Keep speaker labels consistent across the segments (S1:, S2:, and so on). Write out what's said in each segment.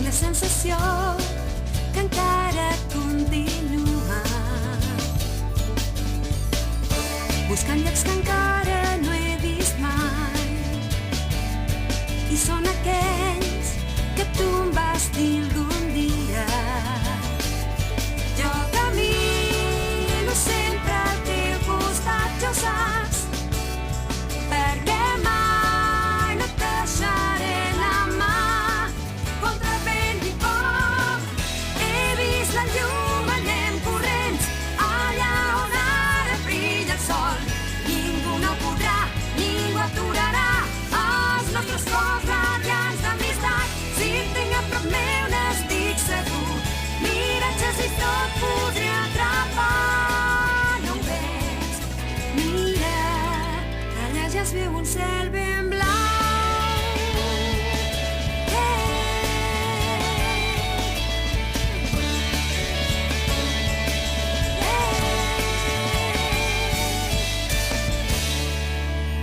S1: aquella sensació que encara continua. Buscant llocs que encara no he vist mai. I són aquells que tu em vas dir algun dia. Jo camino sempre al teu costat, ja ho saps, perquè mai no et deixaré la mà. Contra vent i foc he vist la llum, anem corrents allà on ara brilla el sol. Ningú no podrà, ningú aturarà els nostres cors radiants d'amistat. Si et tinc a prop meu n'estic segur, miratges i tot podré atrapar. No ho veig? Mira, allà ja es veu un cel ben blau.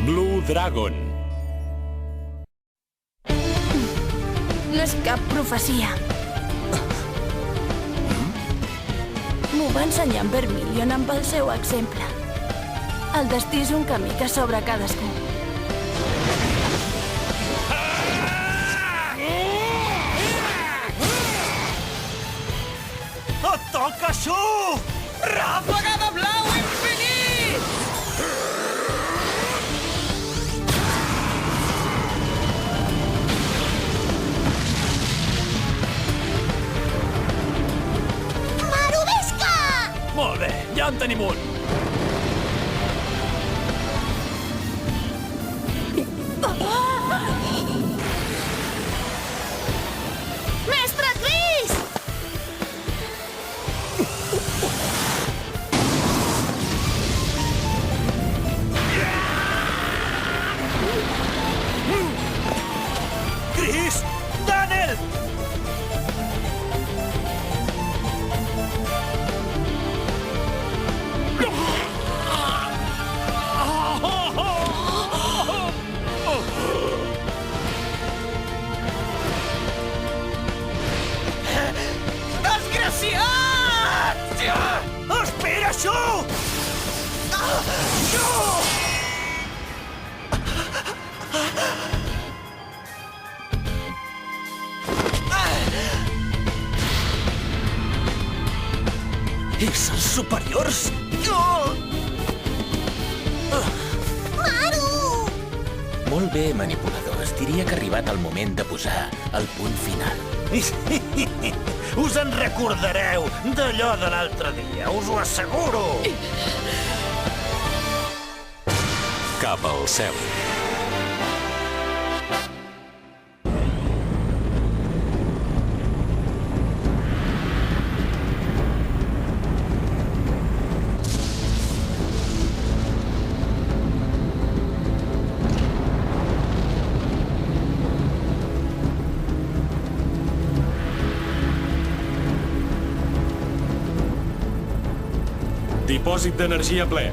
S2: Blue Dragon.
S3: No és cap profecia. M'ho va ensenyar en Vermilion amb el seu exemple. El destí és un camí que s'obre a cadascú.
S4: Toca això! Ràfaga de blau infinit!
S5: Marubesca!
S2: Molt bé, ja en tenim un.
S5: Mestre Chris!
S4: Chris! Daniel! Desgraciat! Espera, això! Éssers superiors?
S5: Maru!
S6: Molt bé, manipuladors. Diria que ha arribat el moment de posar el punt final.
S4: Us en recordareu d'allò de l'altre dia, us ho asseguro!
S2: Cap al cel. Dipòsit d'energia ple.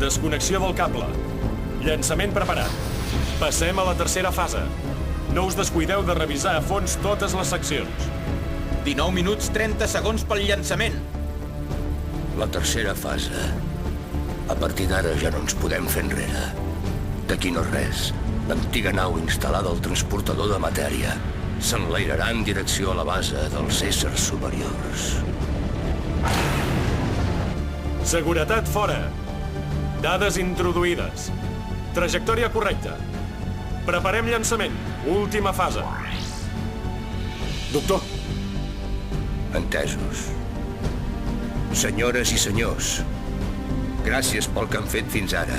S2: Desconnexió del cable. Llançament preparat. Passem a la tercera fase. No us descuideu de revisar a fons totes les seccions.
S6: 19 minuts 30 segons pel llançament.
S7: La tercera fase. A partir d'ara ja no ens podem fer enrere. D'aquí no res. L'antiga nau instal·lada al transportador de matèria s'enlairarà en direcció a la base dels éssers superiors.
S2: Seguretat fora. Dades introduïdes. Trajectòria correcta. Preparem llançament. Última fase. Doctor.
S7: Entesos. Senyores i senyors, gràcies pel que han fet fins ara.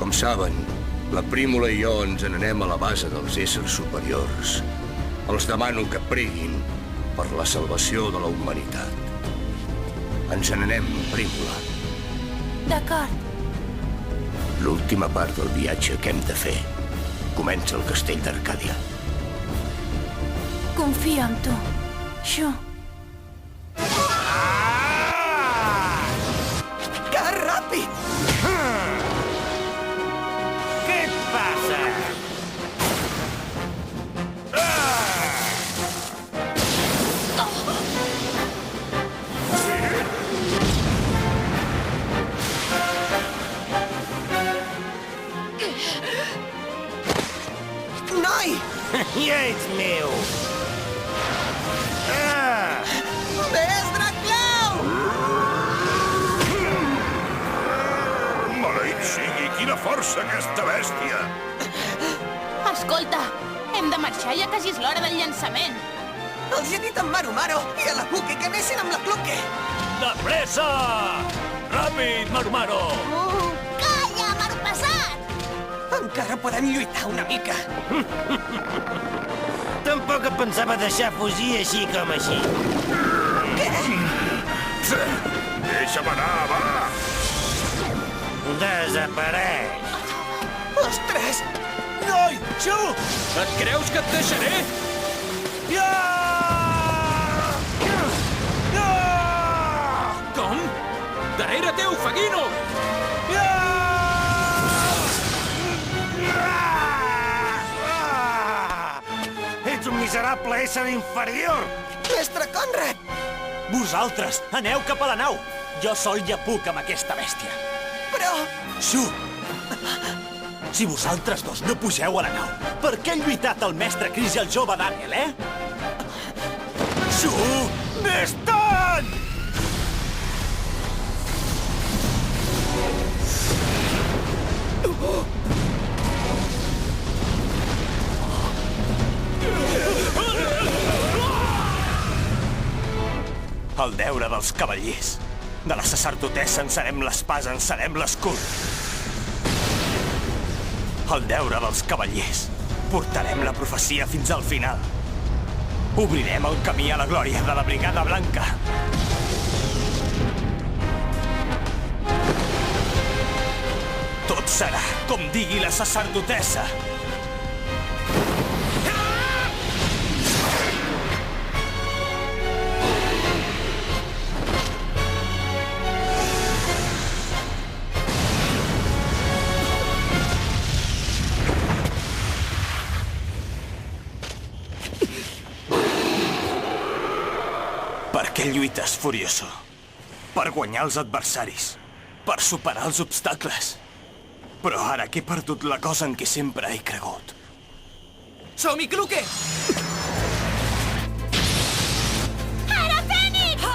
S7: Com saben, la Prímula i jo ens n'anem a la base dels éssers superiors. Els demano que preguin per la salvació de la humanitat. Ens n'anem, Prímula.
S3: D'acord.
S7: L'última part del viatge que hem de fer comença al castell d'Arcàdia.
S3: Confio en tu, Shu.
S4: Que ràpid! Què et passa?
S8: Noi!
S4: Ja ets meu! Ah!
S8: Mestre Clau!
S9: Maleït sigui, quina força aquesta bèstia!
S5: Escolta, hem de marxar ja quasi és l'hora del llançament.
S8: Els he dit en Maru Maro i a la Puke que anessin amb la Cluque.
S4: De pressa! Ràpid, Marumaro!
S5: Calla, Maru pesat!
S8: Encara podem lluitar una mica.
S4: Tampoc em pensava deixar fugir així com així.
S9: Deixa'm anar, va!
S4: Desapareix!
S8: Ostres!
S4: Noi! Xu!
S6: Et creus que et deixaré?
S4: Ja! Ja!
S6: Com? Darrere teu, Fagino!
S4: Ja! Ets un miserable ésser inferior!
S8: Mestre Conrad!
S10: Vosaltres, aneu cap a la nau. Jo sol ja puc amb aquesta bèstia.
S8: Però...
S10: Xu! Si vosaltres dos no pugeu a la nau, per què han lluitat el mestre Chris i el jove Daniel, Xu!
S4: Més tant!
S10: El deure dels cavallers. De la sacerdotessa en serem l'espasa, en serem l'escut. El deure dels cavallers. Portarem la profecia fins al final. Obrirem el camí a la glòria de la Brigada Blanca. Tot serà com digui la sacerdotessa. Per què lluites, Furioso? Per guanyar els adversaris. Per superar els obstacles. Però ara que he perdut la cosa en què sempre he cregut.
S8: Som-hi, Cluque!
S5: Ara, Fènix!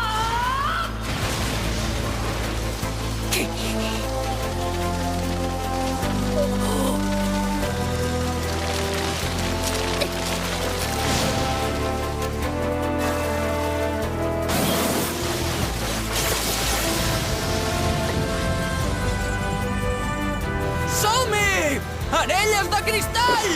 S8: Som-hi! Anelles de cristall!